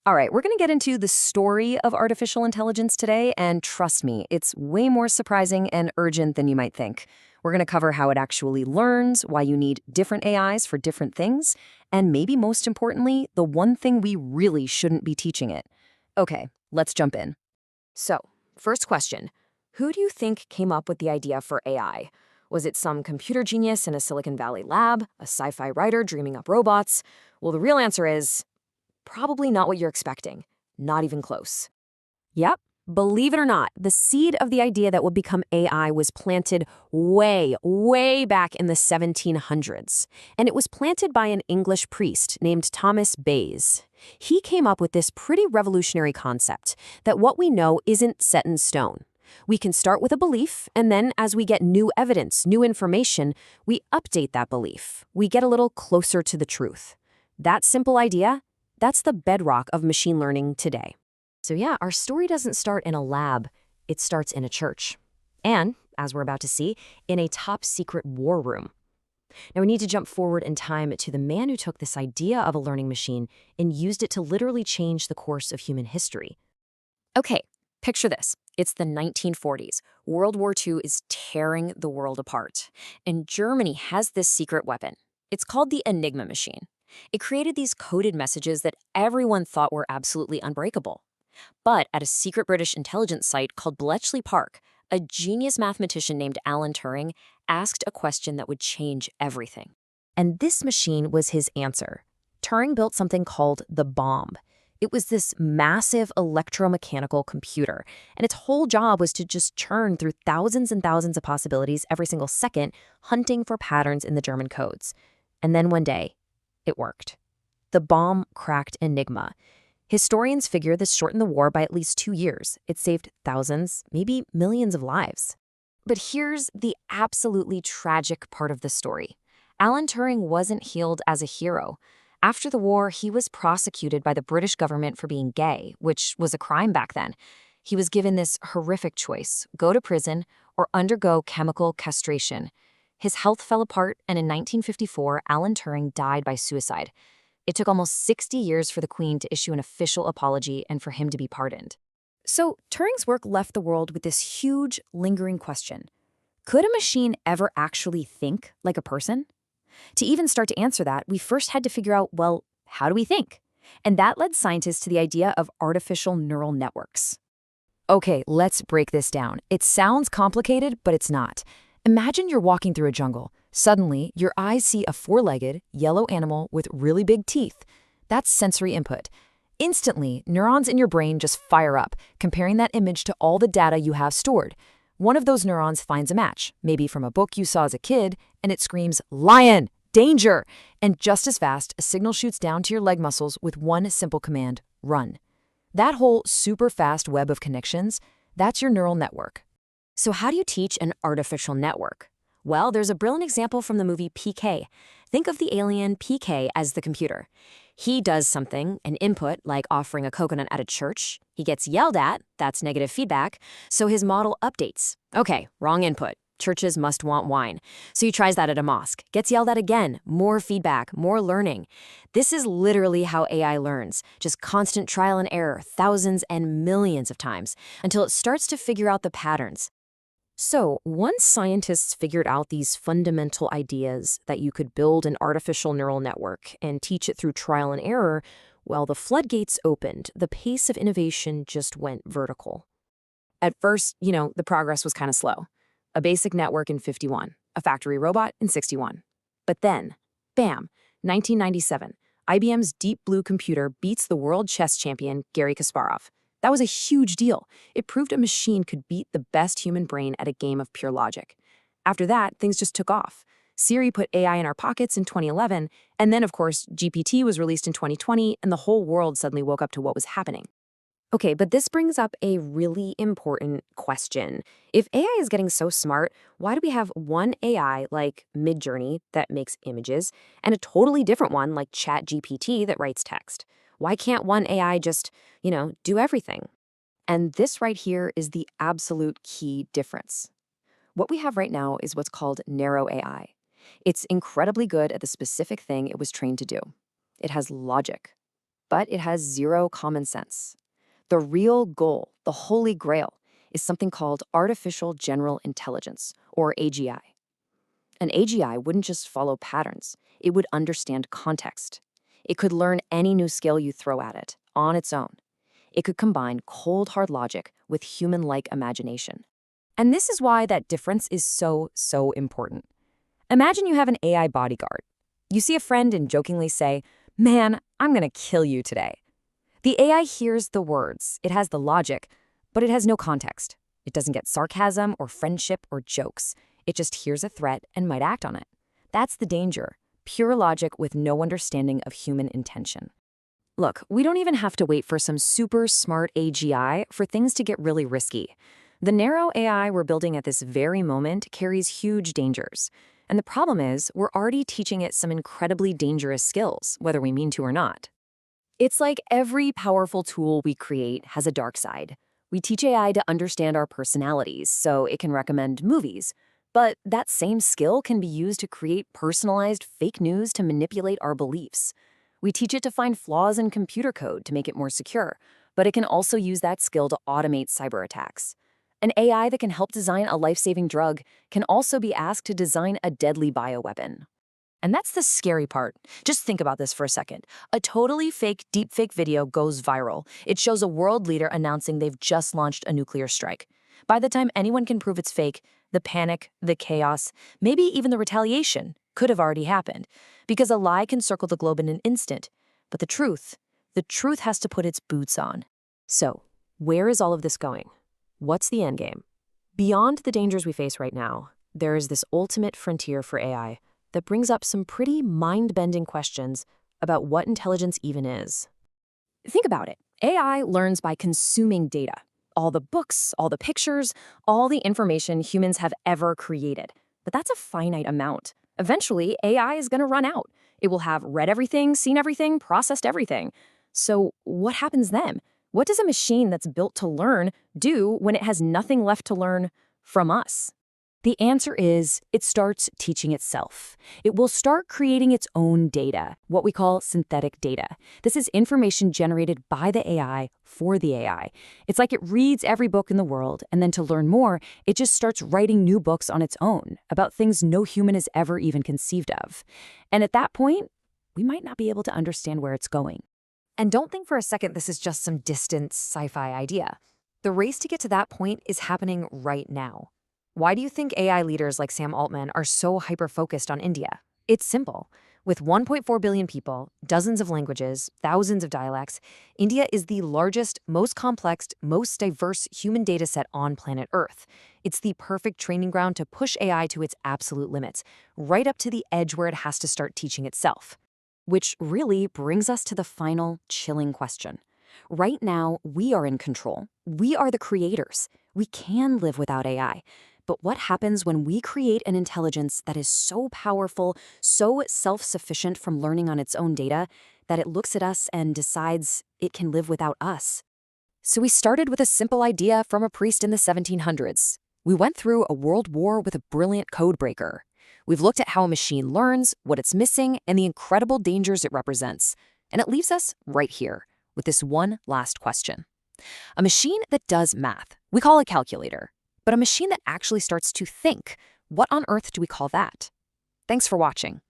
All right, we're going to get into the story of artificial intelligence today, and trust me, it's way more surprising and urgent than you might think. We're going to cover how it actually learns, why you need different AIs for different things, and maybe most importantly, the one thing we really shouldn't be teaching it. Okay, let's jump in. So, first question. Who do you think came up with the idea for AI? Was it some computer genius in a Silicon Valley lab, a sci-fi writer dreaming up robots? Well, the real answer is probably not what you're expecting. Not even close. Yep. Believe it or not, the seed of the idea that would become AI was planted way, way back in the 1700s. And it was planted by an English priest named Thomas Bayes. He came up with this pretty revolutionary concept that what we know isn't set in stone. We can start with a belief, and then as we get new evidence, new information, we update that belief. We get a little closer to the truth. That simple idea, that's the bedrock of machine learning today. So yeah, our story doesn't start in a lab, it starts in a church. And, as we're about to see, in a top-secret war room. Now we need to jump forward in time to the man who took this idea of a learning machine and used it to literally change the course of human history. Okay, picture this. It's the 1940s. World War II is tearing the world apart. And Germany has this secret weapon. It's called the Enigma machine. It created these coded messages that everyone thought were absolutely unbreakable. But at a secret British intelligence site called Bletchley Park, a genius mathematician named Alan Turing asked a question that would change everything. And this machine was his answer. Turing built something called the bomb. It was this massive electromechanical computer, and its whole job was to just churn through thousands and thousands of possibilities every single second, hunting for patterns in the German codes. And then one day, it worked. The bomb cracked Enigma. Historians figure this shortened the war by at least 2 years. It saved thousands, maybe millions of lives. But here's the absolutely tragic part of the story. Alan Turing wasn't hailed as a hero. After the war, he was prosecuted by the British government for being gay, which was a crime back then. He was given this horrific choice: go to prison or undergo chemical castration. His health fell apart, and in 1954, Alan Turing died by suicide. It took almost 60 years for the Queen to issue an official apology and for him to be pardoned. So Turing's work left the world with this huge, lingering question. Could a machine ever actually think like a person? To even start to answer that, we first had to figure out, well, how do we think? And that led scientists to the idea of artificial neural networks. Okay, let's break this down. It sounds complicated, but it's not. Imagine you're walking through a jungle. Suddenly, your eyes see a four-legged, yellow animal with really big teeth. That's sensory input. Instantly, neurons in your brain just fire up, comparing that image to all the data you have stored. One of those neurons finds a match, maybe from a book you saw as a kid, and it screams, "Lion! Danger!" And just as fast, a signal shoots down to your leg muscles with one simple command: run. That whole super fast web of connections, that's your neural network. So how do you teach an artificial network? Well, there's a brilliant example from the movie PK. Think of the alien PK as the computer. He does something, an input, like offering a coconut at a church. He gets yelled at, that's negative feedback, so his model updates. Okay, wrong input. Churches must want wine. So he tries that at a mosque. Gets yelled at again. More feedback, more learning. This is literally how AI learns. Just constant trial and error, thousands and millions of times, until it starts to figure out the patterns. So, once scientists figured out these fundamental ideas that you could build an artificial neural network and teach it through trial and error, well, the floodgates opened. The pace of innovation just went vertical. At first, the progress was kind of slow. A basic network in 51, a factory robot in 61. But then, bam, 1997, IBM's Deep Blue computer beats the world chess champion Garry Kasparov. That was a huge deal. It proved a machine could beat the best human brain at a game of pure logic. After that, things just took off. Siri put AI in our pockets in 2011, and then, of course, GPT was released in 2020, and the whole world suddenly woke up to what was happening. Okay, but this brings up a really important question. If AI is getting so smart, why do we have one AI like Midjourney that makes images and a totally different one like ChatGPT that writes text? Why can't one AI just, do everything? And this right here is the absolute key difference. What we have right now is what's called narrow AI. It's incredibly good at the specific thing it was trained to do. It has logic. but it has zero common sense. The real goal, the holy grail, is something called artificial general intelligence, or AGI. An AGI wouldn't just follow patterns, it would understand context. It could learn any new skill you throw at it, on its own. It could combine cold, hard logic with human-like imagination. And this is why that difference is so important. Imagine you have an AI bodyguard. You see a friend and jokingly say, "Man, I'm gonna kill you today." The AI hears the words, it has the logic, but it has no context. It doesn't get sarcasm or friendship or jokes. It just hears a threat and might act on it. That's the danger, pure logic with no understanding of human intention. Look, we don't even have to wait for some super smart AGI for things to get really risky. The narrow AI we're building at this very moment carries huge dangers. And the problem is, we're already teaching it some incredibly dangerous skills, whether we mean to or not. It's like every powerful tool we create has a dark side. We teach AI to understand our personalities so it can recommend movies. But that same skill can be used to create personalized fake news to manipulate our beliefs. We teach it to find flaws in computer code to make it more secure, but it can also use that skill to automate cyber attacks. An AI that can help design a life-saving drug can also be asked to design a deadly bioweapon. And that's the scary part. Just think about this for a second. A totally fake deepfake video goes viral. It shows a world leader announcing they've just launched a nuclear strike. By the time anyone can prove it's fake, the panic, the chaos, maybe even the retaliation could have already happened, because a lie can circle the globe in an instant. But the truth has to put its boots on. So, where is all of this going? What's the end game? Beyond the dangers we face right now, there is this ultimate frontier for AI that brings up some pretty mind-bending questions about what intelligence even is. Think about it. AI learns by consuming data. All the books, all the pictures, all the information humans have ever created. But that's a finite amount. Eventually, AI is going to run out. It will have read everything, seen everything, processed everything. So what happens then? What does a machine that's built to learn do when it has nothing left to learn from us? The answer is, it starts teaching itself. It will start creating its own data, what we call synthetic data. This is information generated by the AI for the AI. It's like it reads every book in the world, and then to learn more, it just starts writing new books on its own about things no human has ever even conceived of. And at that point, we might not be able to understand where it's going. And don't think for a second this is just some distant sci-fi idea. The race to get to that point is happening right now. Why do you think AI leaders like Sam Altman are so hyper-focused on India? It's simple. With 1.4 billion people, dozens of languages, thousands of dialects, India is the largest, most complex, most diverse human data set on planet Earth. It's the perfect training ground to push AI to its absolute limits, right up to the edge where it has to start teaching itself. Which really brings us to the final, chilling question. Right now, we are in control. We are the creators. We can live without AI. But what happens when we create an intelligence that is so powerful, so self-sufficient from learning on its own data, that it looks at us and decides it can live without us? So we started with a simple idea from a priest in the 1700s. We went through a world war with a brilliant code breaker. We've looked at how a machine learns, what it's missing, and the incredible dangers it represents. And it leaves us right here with this one last question. A machine that does math, we call a calculator. But a machine that actually starts to think, what on earth do we call that? Thanks for watching.